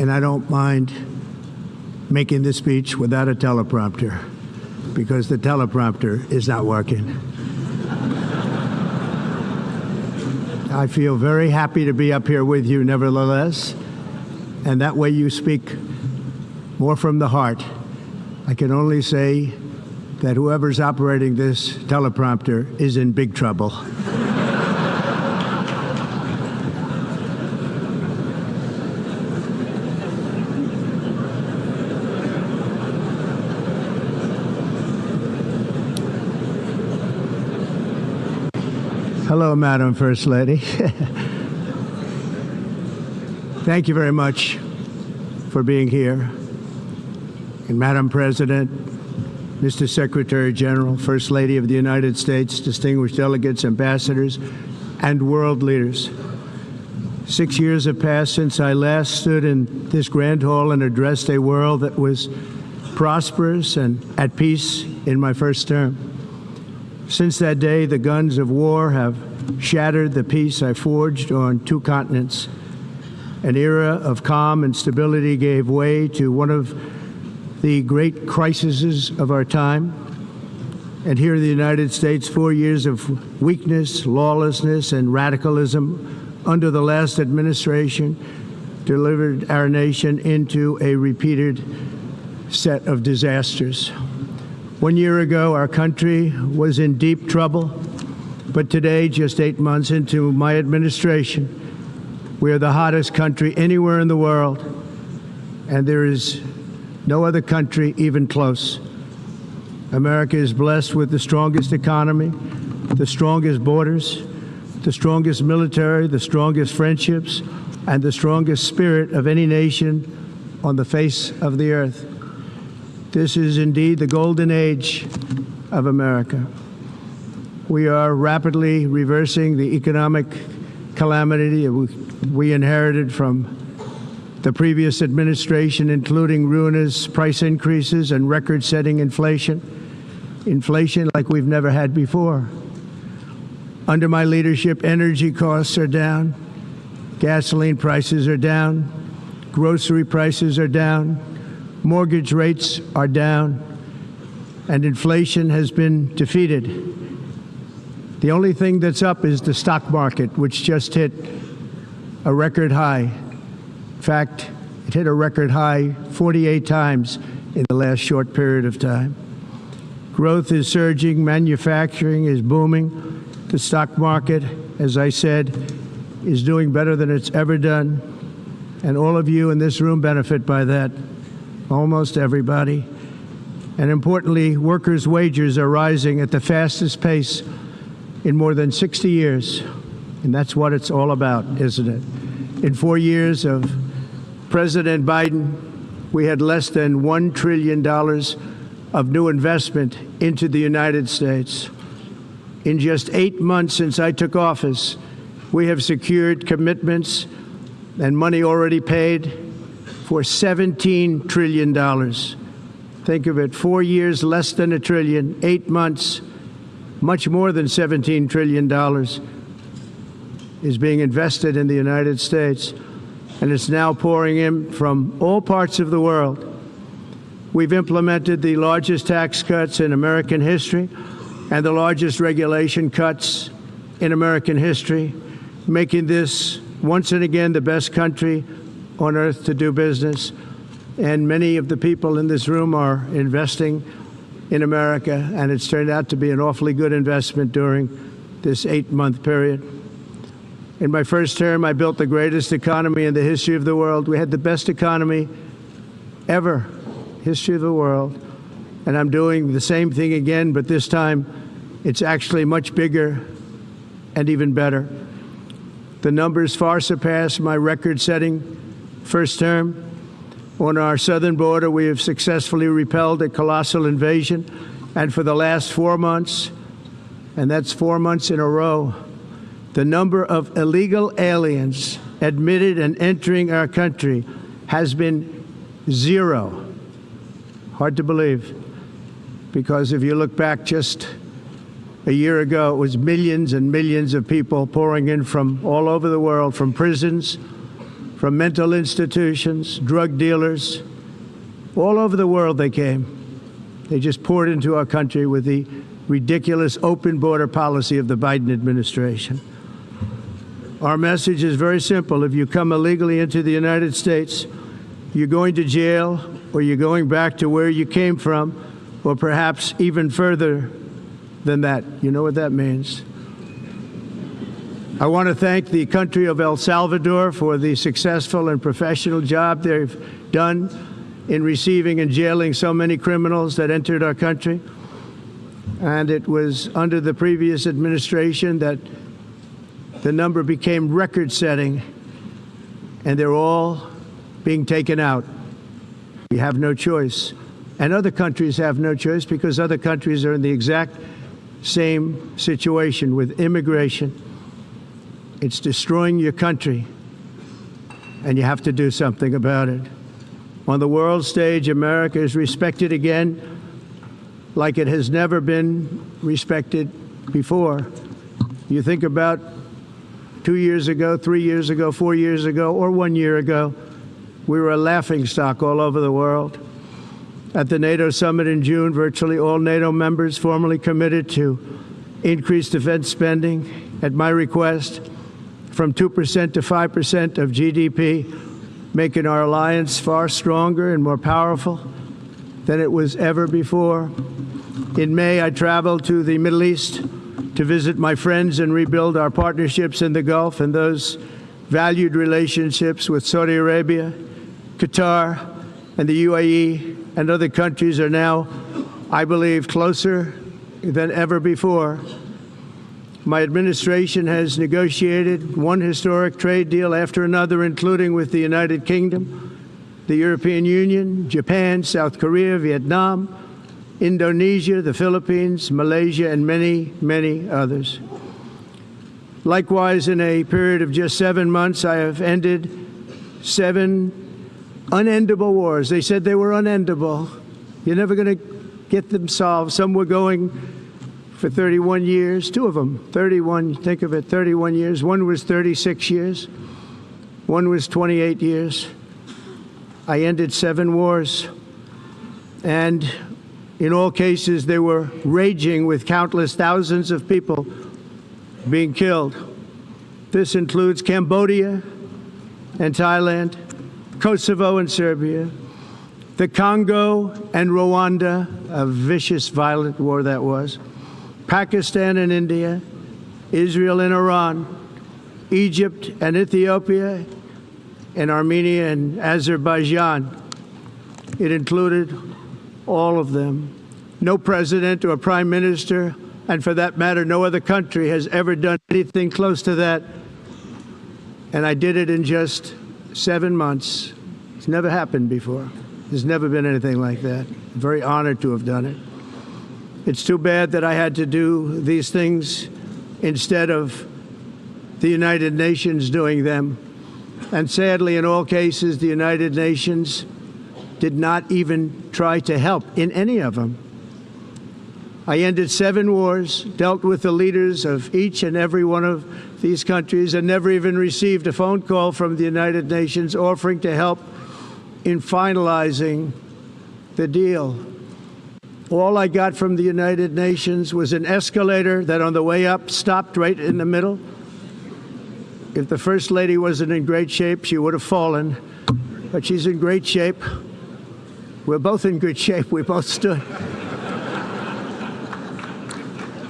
and I don't mind making this speech without a teleprompter, because the teleprompter is not working. I feel very happy to be up here with you nevertheless, and that way you speak more from the heart. I can only say that whoever's operating this teleprompter is in big trouble. Hello, Madam First Lady. Thank you very much for being here. And Madam President, Mr. Secretary General, First Lady of the United States, distinguished delegates, ambassadors, and world leaders. 6 years have passed since I last stood in this grand hall and addressed a world that was prosperous and at peace in my first term. Since that day, the guns of war have shattered the peace I forged on 2 continents. An era of calm and stability gave way to one of the great crises of our time. And here in the United States, 4 years of weakness, lawlessness, and radicalism under the last administration delivered our nation into a repeated set of disasters. 1 year ago, our country was in deep trouble, but today, just 8 months into my administration, we are the hottest country anywhere in the world, and there is no other country even close. America is blessed with the strongest economy, the strongest borders, the strongest military, the strongest friendships, and the strongest spirit of any nation on the face of the earth. This is indeed the golden age of America. We are rapidly reversing the economic calamity we inherited from the previous administration, including ruinous price increases and record-setting inflation like we've never had before. Under my leadership, energy costs are down, gasoline prices are down, grocery prices are down, mortgage rates are down, and inflation has been defeated. The only thing that's up is the stock market, which just hit a record high. In fact, it hit a record high 48 times in the last short period of time. Growth is surging, manufacturing is booming. The stock market, as I said, is doing better than it's ever done. And all of you in this room benefit by that, almost everybody. And importantly, workers' wages are rising at the fastest pace in more than 60 years. And that's what it's all about, isn't it? In 4 years of President Biden, we had less than $1 trillion of new investment into the United States. In just 8 months since I took office, we have secured commitments and money already paid for $17 trillion. Think of it, 4 years, less than $1 trillion, 8 months, much more than $17 trillion is being invested in the United States, and it's now pouring in from all parts of the world. We've implemented the largest tax cuts in American history and the largest regulation cuts in American history, making this once and again the best country on earth to do business. And many of the people in this room are investing in America, and it's turned out to be an awfully good investment during this 8-month period. In my first term, I built the greatest economy in the history of the world. We had the best economy ever, history of the world. And I'm doing the same thing again, but this time it's actually much bigger and even better. The numbers far surpass my record-setting first term. On our southern border, we have successfully repelled a colossal invasion. And for the last 4 months, and that's 4 months in a row, the number of illegal aliens admitted and entering our country has been 0. Hard to believe, because if you look back just a year ago, it was millions and millions of people pouring in from all over the world, from prisons, from mental institutions, drug dealers, all over the world they came. They just poured into our country with the ridiculous open border policy of the Biden administration. Our message is very simple. If you come illegally into the United States, you're going to jail, or you're going back to where you came from, or perhaps even further than that. You know what that means. I want to thank the country of El Salvador for the successful and professional job they've done in receiving and jailing so many criminals that entered our country. And it was under the previous administration that the number became record-setting, and they're all being taken out. We have no choice. And other countries have no choice, because other countries are in the exact same situation with immigration. It's destroying your country, and you have to do something about it. On the world stage, America is respected again like it has never been respected before. You think about 2 years ago, 3 years ago, 4 years ago, or 1 year ago, we were a laughingstock all over the world. At the NATO summit in June, virtually all NATO members formally committed to increase defense spending at my request from 2% to 5% of GDP, making our alliance far stronger and more powerful than it was ever before. In May, I traveled to the Middle East to visit my friends and rebuild our partnerships in the Gulf, and those valued relationships with Saudi Arabia, Qatar, and the UAE and other countries are now, I believe, closer than ever before. My administration has negotiated one historic trade deal after another, including with the United Kingdom, the European Union, Japan, South Korea, Vietnam, Indonesia, the Philippines, Malaysia, and many, many others. Likewise, in a period of just 7 months, I have ended 7 unendable wars. They said they were unendable. You're never going to get them solved. Some were going for 31 years, 2 of them, 31, think of it, 31 years. One was 36 years. One was 28 years. I ended 7 wars. And in all cases, they were raging with countless thousands of people being killed. This includes Cambodia and Thailand, Kosovo and Serbia, the Congo and Rwanda, a vicious, violent war that was, Pakistan and India, Israel and Iran, Egypt and Ethiopia, and Armenia and Azerbaijan. It included all of them. No president or prime minister, and for that matter, no other country has ever done anything close to that. And I did it in just 7 months. It's never happened before. There's never been anything like that. I'm very honored to have done it. It's too bad that I had to do these things instead of the United Nations doing them. And sadly, in all cases, the United Nations did not even try to help in any of them. I ended 7 wars, dealt with the leaders of each and every one of these countries, and never even received a phone call from the United Nations offering to help in finalizing the deal. All I got from the United Nations was an escalator that on the way up stopped right in the middle. If the First Lady wasn't in great shape, she would have fallen, but she's in great shape. We're both in good shape. We both stood.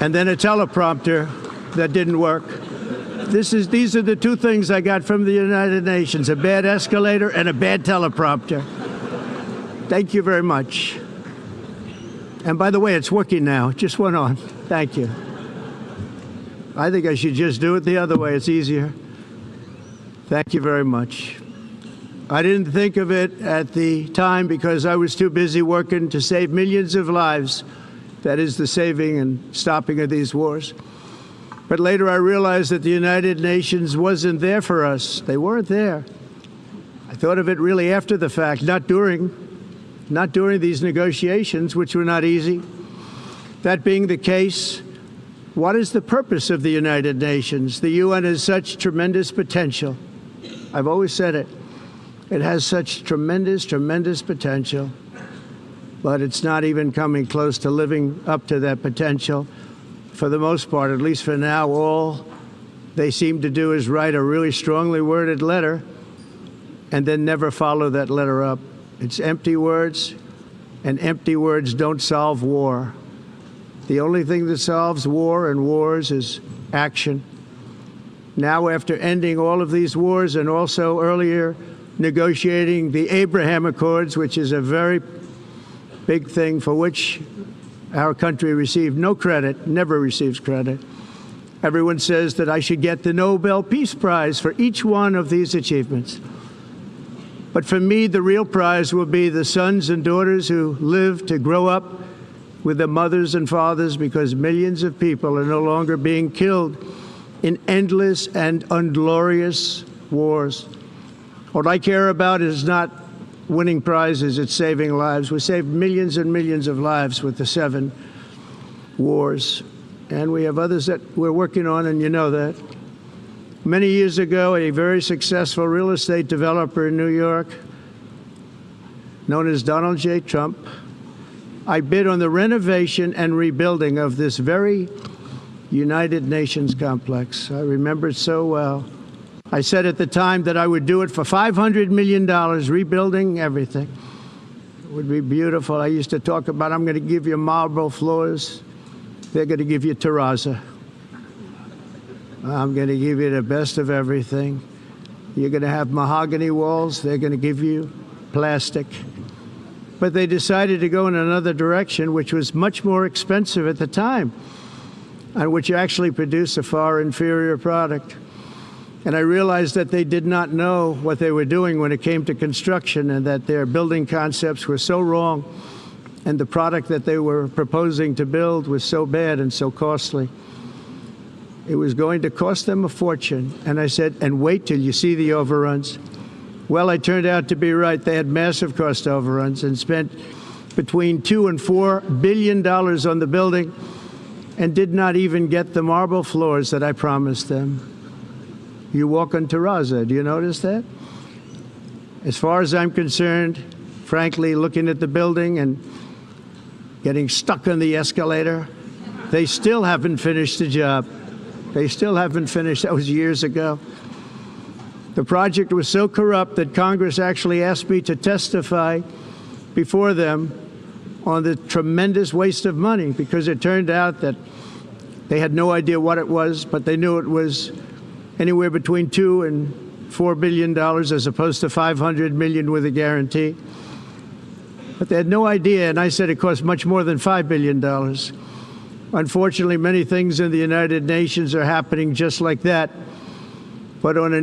And then a teleprompter that didn't work. These are the 2 things I got from the United Nations, a bad escalator and a bad teleprompter. Thank you very much. And by the way, it's working now. It just went on. Thank you. I think I should just do it the other way. It's easier. Thank you very much. I didn't think of it at the time because I was too busy working to save millions of lives. That is the saving and stopping of these wars. But later I realized that the United Nations wasn't there for us. They weren't there. I thought of it really after the fact, not during these negotiations, which were not easy. That being the case, what is the purpose of the United Nations? The UN has such tremendous potential. I've always said it. It has such tremendous, tremendous potential, but it's not even coming close to living up to that potential. For the most part, at least for now, all they seem to do is write a really strongly worded letter and then never follow that letter up. It's empty words, and empty words don't solve war. The only thing that solves war and wars is action. Now, after ending all of these wars and also earlier negotiating the Abraham Accords, which is a very big thing for which our country received no credit, never receives credit. Everyone says that I should get the Nobel Peace Prize for each one of these achievements. But for me, the real prize will be the sons and daughters who live to grow up with the mothers and fathers, because millions of people are no longer being killed in endless and unglorious wars. What I care about is not winning prizes, it's saving lives. We saved millions and millions of lives with the 7 wars. And we have others that we're working on, and you know that. Many years ago, a very successful real estate developer in New York, known as Donald J. Trump, I bid on the renovation and rebuilding of this very United Nations complex. I remember it so well. I said at the time that I would do it for $500 million, rebuilding everything. It would be beautiful. I used to talk about, I'm going to give you marble floors. They're going to give you terrazzo. I'm going to give you the best of everything. You're going to have mahogany walls. They're going to give you plastic. But they decided to go in another direction, which was much more expensive at the time, and which actually produced a far inferior product. And I realized that they did not know what they were doing when it came to construction, and that their building concepts were so wrong, and the product that they were proposing to build was so bad and so costly. It was going to cost them a fortune. And I said, and wait till you see the overruns. Well, I turned out to be right. They had massive cost overruns and spent between $2 and $4 billion on the building and did not even get the marble floors that I promised them. You walk on terrazzo. Do you notice that? As far as I'm concerned, frankly, looking at the building and getting stuck on the escalator, they still haven't finished the job. They still haven't finished. That was years ago. The project was so corrupt that Congress actually asked me to testify before them on the tremendous waste of money, because it turned out that they had no idea what it was, but they knew it was anywhere between $2 and $4 billion as opposed to $500 million with a guarantee. But they had no idea, and I said it cost much more than $5 billion. Unfortunately, many things in the United Nations are happening just like that, but on an